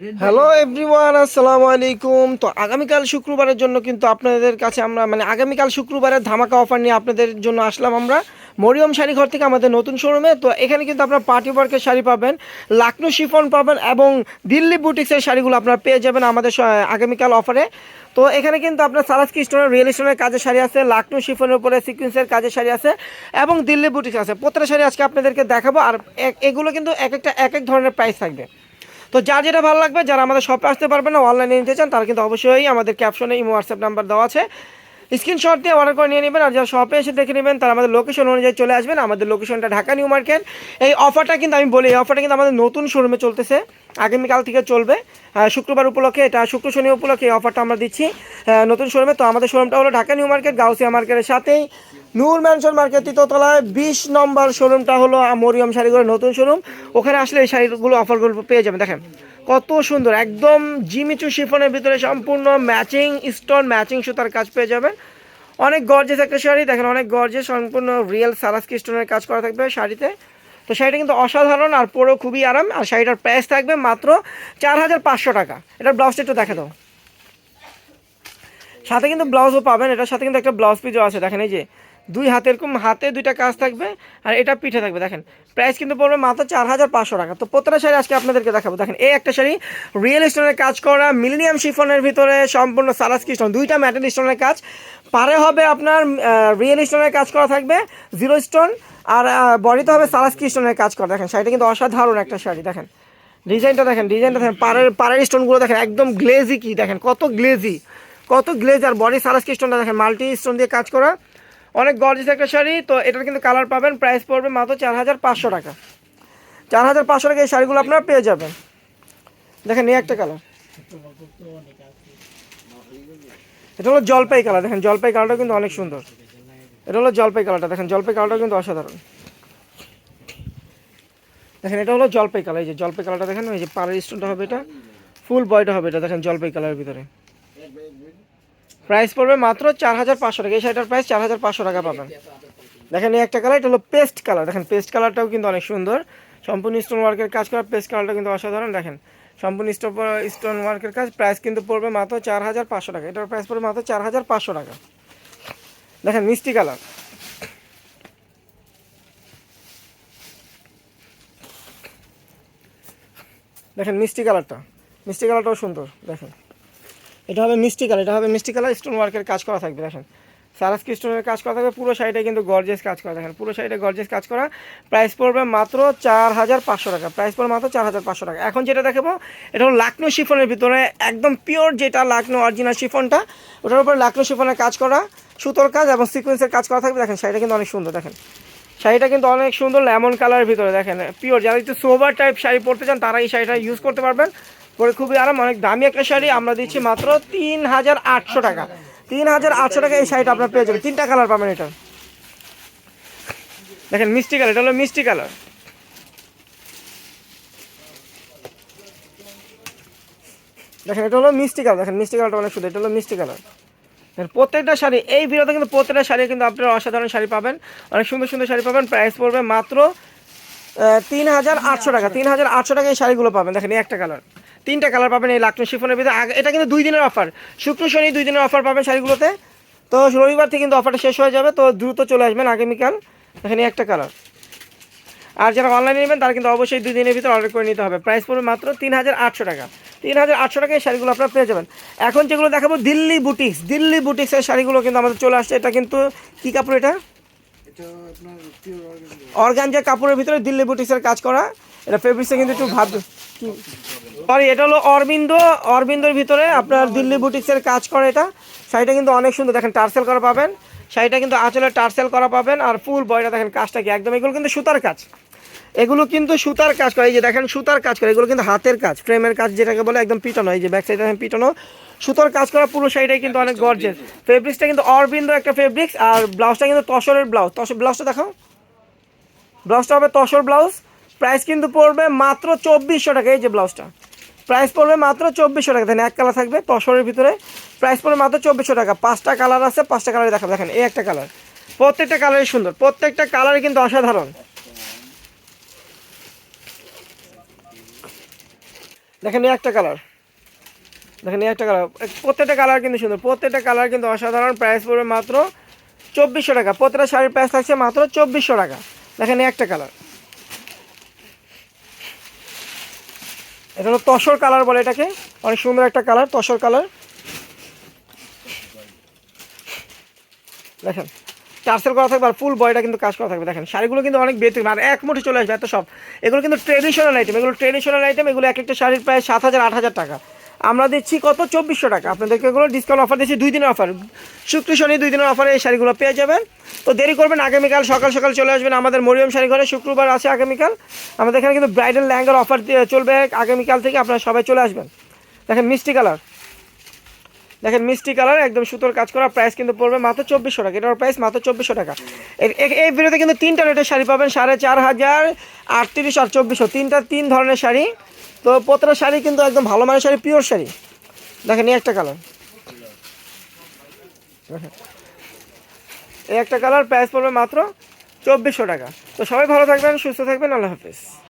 Hello everyone, আসসালামু আলাইকুম। তো আগামীকাল শুক্রবারের জন্য কিন্তু আপনাদের কাছে আমরা আগামীকাল শুক্রবারের ধামাকা অফার নিয়ে আপনাদের জন্য আসলাম আমরা মরিয়ম শাড়ি ঘর থেকে আমাদের নতুন শোরুমে। তো এখানে কিন্তু আপনারা পার্টি ওয়ার্কের শাড়ি পাবেন, লাকনো শিফন পাবেন এবং দিল্লি বুটিক্সের শাড়িগুলো আপনারা পেয়ে যাবেন আমাদের আগামীকাল অফারে। তো এখানে কিন্তু আপনার সারাস্কি স্টোনের রিয়েল স্টোনের কাজের শাড়ি আছে, লাকনো শিফনের উপরে সিকুয়েন্সের কাজের শাড়ি আছে এবং দিল্লি বুটিক্স আছে। প্রত্যেকটা শাড়ি আজকে আপনাদেরকে দেখাবো, আর এগুলো কিন্তু এক এক ধরনের প্রাইস থাকবে। তো যার যেটা ভালো লাগবে, যারা আমাদের শপে আসতে পারবে না, অনলাইনে নিতে চান, তারা কিন্তু অবশ্যই আমাদের ক্যাপশনে ইমো হোয়াটসঅ্যাপ নাম্বার দেওয়া আছে, স্ক্রিনশট দিয়ে অর্ডার করে নিয়ে নেবেন। আর যারা শপে এসে দেখে নেবেন তারা আমাদের লোকেশন অনুযায়ী চলে আসবেন। আমাদের লোকেশনটা ঢাকা নিউ মার্কেট। এই অফারটা কিন্তু আমি বলি, এই অফারটা কিন্তু আমাদের নতুন শোরুমে চলতেছে, আগামীকাল থেকে চলবে। শুক্রবার উপলক্ষে, এটা শুক্র শনি উপলক্ষে এই অফারটা আমরা দিচ্ছি নতুন শোরুমে। তো আমাদের শোরুমটা হলো ঢাকা নিউ মার্কেট, গাউসিয়া মার্কেটের সাথেই নূর ম্যানশন মার্কেট তৃতীয়তলায় 20 নম্বর শোরুমটা হলো মরিয়ম শাড়িগুলোর নতুন শোরুম। ওখানে আসলে এই শাড়িগুলো অফারগুলো পেয়ে যাবেন। দেখেন কত সুন্দর, একদম জিমিচু শিফনের ভিতরে সম্পূর্ণ ম্যাচিং স্টোন, ম্যাচিং সুতার কাজ পেয়ে যাবেন। অনেক গর্জেস একটা শাড়ি, দেখেন অনেক গর্জেস, সম্পূর্ণ রিয়েল সারাস্কি স্টোনের কাজ করা থাকবে শাড়িতে। তো শাড়িটা কিন্তু অসাধারণ আর পরেও খুবই আরাম। আর শাড়িটার প্রাইস থাকবে মাত্র 4500 টাকা। এটার ব্লাউজটা একটু দেখে দাও, সাথে কিন্তু ব্লাউজও পাবেন। এটার সাথে কিন্তু একটা ব্লাউজ পিসও আছে, দেখেন এই যে দুই হাতে এরকম হাতে দুইটা কাজ থাকবে, আর এটা পিঠে থাকবে। দেখেন প্রাইস কিন্তু পড়বে মাত্র 4500 টাকা। তো প্রত্যেকটা শাড়ি আজকে আপনাদেরকে দেখাবো। দেখেন এই একটা শাড়ি রিয়েল স্টোনের কাজ করা, মিলেনিয়াম শিফনের ভিতরে সম্পূর্ণ সারাস্কি স্টোন, দুইটা ম্যাটেল স্টোনের কাজ, পারে হবে আপনার রিয়েল স্টোনের কাজ করা থাকবে, জিরো স্টোন, আর বডিতে হবে সারাস্কি স্টোনের কাজ করা। দেখেন শাড়িটা কিন্তু অসাধারণ একটা শাড়ি। দেখেন ডিজাইনটা দেখেন, পাড়ের স্টোনগুলো দেখেন একদম গ্লেজি, কি দেখেন কত গ্লেজি, কত গ্লেজ। আর বডি সারাস্কি স্টোনটা দেখেন মাল্টি স্টোন দিয়ে কাজ করা, অনেক গর্জিয়াস একটা শাড়ি। তো এটার কিন্তু কালার পাবেন, প্রাইস পড়বে মাত্র 4500 টাকা। 4500 টাকা এই শাড়িগুলো আপনারা পেয়ে যাবেন। দেখেন এই একটা কালার, এটা হলো জলপাই কালার। দেখেন জলপাই কালারটা কিন্তু অনেক সুন্দর। এটা হলো জলপাই কালারটা, দেখেন জলপাই কালারটা কিন্তু অসাধারণ। দেখেন এটা হলো জলপাই কালার, এই যে জলপাই কালারটা দেখেন, এই যে পাড়ের স্টোনটা হবে, এটা ফুল বয়টা হবে, এটা দেখেন জলপাই কালারের ভিতরে। প্রাইস পড়বে মাত্র 4500 টাকা। এই শাড়িটার প্রাইস 4500 টাকা পাবেন। দেখেন এই একটা কালার, এটা হলো পেস্ট কালার। দেখেন পেস্ট কালারটাও কিন্তু অনেক সুন্দর, সম্পূর্ণ স্টোন ওয়ার্কের কাজ করা। পেস্ট কালারটা কিন্তু অসাধারণ। দেখেন সম্পূর্ণ স্টোন ওয়ার্কের কাজ। প্রাইস কিন্তু পড়বে মাত্র 4500 টাকা। এটার প্রাইস পড়বে মাত্র 4500 টাকা। দেখেন মিষ্টি কালার, দেখেন মিষ্টি কালারটা, মিষ্টি কালারটাও সুন্দর। দেখেন এটা হবে মিষ্টি কালার, এটা হবে মিষ্টি কালার, স্টোন ওয়ার্কের কাজ করা থাকবে। দেখেন সারাস্কি স্টোনের কাজ করা থাকবে, পুরো শাড়িটা কিন্তু গর্জিয়াস কাজ করা। দেখেন পুরো শাড়িটা গর্জিয়াস কাজ করা। প্রাইস পড়বে মাত্র 4500 টাকা। প্রাইস পড়বে মাত্র 4500 টাকা। এখন যেটা দেখাবো এটা হলো লাকনো শিফনের ভিতরে একদম পিওর, যেটা লাকনো অরিজিনাল শিফনটা, ওটার উপরে লাকনো শিফনের কাজ করা, সুতোর কাজ এবং সিকোয়েন্সের কাজ করা থাকবে। দেখেন শাড়িটা কিন্তু অনেক সুন্দর। দেখেন শাড়িটা কিন্তু অনেক সুন্দর, লেমন কালারের ভিতরে। দেখেন পিওর, যারা একটু সোবার টাইপ শাড়ি পরতে চান তারা এই শাড়িটা ইউজ করতে পারবেন, পরে খুবই আরাম। অনেক দামি একটা শাড়ি, আমরা দিচ্ছি মাত্র 3800 টাকা। 3800 টাকা এই শাড়িটা আপনার পেয়ে যাবেন। তিনটা কালার পাবেন এটা। দেখেন মিষ্টি কালার, এটা হলো মিষ্টি কালার। দেখেন এটা হলো মিষ্টি কালার, দেখেন মিষ্টি কালারটা অনেক সুন্দর, এটা হলো মিষ্টি কালার। প্রত্যেকটা শাড়ি এই ভিডিওতে কিন্তু প্রত্যেকটা শাড়ি কিন্তু আপনারা অসাধারণ শাড়ি পাবেন, অনেক সুন্দর সুন্দর শাড়ি পাবেন। প্রাইস পড়বে মাত্র 3800 টাকা। 3800 টাকা এই শাড়িগুলো পাবেন। দেখেন এই একটা কালার, তিনটা কালার পাবেন এই লাকনো শিফনের ভিতরে। এটা কিন্তু 2 দিনের অফার, শুক্র শনি 2 দিনের অফার পাবেন শাড়িগুলোতে। তো রবিবার থেকে কিন্তু অফারটা শেষ হয়ে যাবে, তো দ্রুত চলে আসবেন আগামীকাল। দেখেন এই একটা কালার। আর যারা অনলাইনে নেবেন তারা কিন্তু অবশ্যই 2 দিনের ভিতরে অর্ডার করে নিতে হবে। প্রাইস পড়বে মাত্র 3800 টাকা। 3800 টাকায় এই শাড়িগুলো আপনারা পেয়ে যাবেন। এখন যেগুলো দেখাবো দিল্লি বুটিক্স, দিল্লি বুটিক্সের শাড়িগুলো কিন্তু আমাদের চলে আসছে। এটা কিন্তু কী কাপড়, এটা অর্গানজা কাপড়ের ভিতরে দিল্লি বুটিক্সের কাজ করা। এটা ফেব্রিক্সে কিন্তু একটু ভাব, সরি এটা হলো অরবিন্দোর ভিতরে আপনার দিল্লি বুটিক্সের কাজ করে। এটা শাড়িটা কিন্তু অনেক সুন্দর। দেখেন টার্সেল করা পাবেন, শাড়িটা কিন্তু আঁচলে টার্সেল করা পাবেন। আর ফুল বয়টা দেখেন কাজটা কি একদম, এগুলো কিন্তু সুতার কাজ, এগুলো কিন্তু সুতার কাজ করে। এই যে দেখেন সুতার কাজ করে, এগুলো কিন্তু হাতের কাজ, ফ্রেমের কাজ যেটাকে বলে, একদম পিটানো। এই যে ব্যাক সাইডে দেখেন পিটানো, সুতার কাজ করা। পুরো শাড়িটাই কিন্তু অনেক গর্জিয়াস। ফেব্রিক্সটা কিন্তু অরবিন্দো একটা ফেব্রিক্স, আর ব্লাউজটা কিন্তু তসরের ব্লাউজ। ব্লাউজটা দেখাও, ব্লাউজটা হবে তসর ব্লাউজ। প্রাইস কিন্তু পড়বে মাত্র 2400 টাকা। এই যে ব্লাউজটা প্রাইস পড়বে মাত্র 2400 টাকা। দেখেন এক কালার থাকবে তসরের ভিতরে, প্রাইস পড়বে মাত্র 2400 টাকা। 5টা কালার আছে, 5টা কালারে দেখাবো। দেখেন এই একটা কালার, প্রত্যেকটা কালারই সুন্দর, প্রত্যেকটা কালারই কিন্তু অসাধারণ। দেখেন এই একটা কালার, দেখেন এই একটা কালার, প্রত্যেকটা কালার কিন্তু সুন্দর, প্রত্যেকটা কালার কিন্তু অসাধারণ। প্রাইস পড়বে মাত্র 2400 টাকা। প্রত্যেকটা শাড়ির প্রাইস থাকছে মাত্র 2400 টাকা। দেখেন এই একটা কালার, এটা হলো তসর কালার বলে এটাকে, অনেক সুন্দর একটা কালার, তসর কালার। দেখেন টার্সেল করা থাকবে আর ফুল বডিটা কিন্তু কাজ করা থাকবে। দেখেন শাড়িগুলো কিন্তু অনেক বেতন আর এক মুঠে চলে আসবে এত সব। এগুলো কিন্তু ট্রেডিশনাল আইটেম, এগুলো ট্রেডিশনাল আইটেম, এগুলো এক একটা শাড়ির প্রায় 7000 8000 টাকা। আমরা দিচ্ছি কত 2400 টাকা। আপনাদেরকে এগুলো ডিসকাউন্ট অফার দিচ্ছি, 2 দিনের অফার, শুক্র শনি 2 দিনের অফারে এই শাড়িগুলো পেয়ে যাবেন। তো দেরি করবেন, আগামীকাল সকাল সকাল চলে আসবেন আমাদের মরিয়ম শাড়ি ঘরে। শুক্রবার আছে আগামীকাল, আমাদের এখানে কিন্তু ব্রাইডাল লেহেঙ্গার অফার চলবে আগামীকাল থেকে, আপনারা সবাই চলে আসবেন। দেখেন মিষ্টি কালার, দেখেন মিষ্টি কালার একদম সুতোর কাজ করা, প্রাইস কিন্তু পড়বে মাত্র 2400 টাকা। এটার প্রাইস মাত্র 2400 টাকা। এই ভিডিওতে কিন্তু 3টা রেটের শাড়ি পাবেন, 4500, 38 আর 2400, 3 ধরনের শাড়ি। তো প্রত্যেকটা শাড়ি কিন্তু একদম ভালো মানের শাড়ি, পিওর শাড়ি। দেখেন এই একটা কালার, দেখেন এই একটা কালার, প্রাইস পড়বে মাত্র 2400 টাকা। তো সবাই ভালো থাকবেন, সুস্থ থাকবেন, আল্লাহ হাফিজ।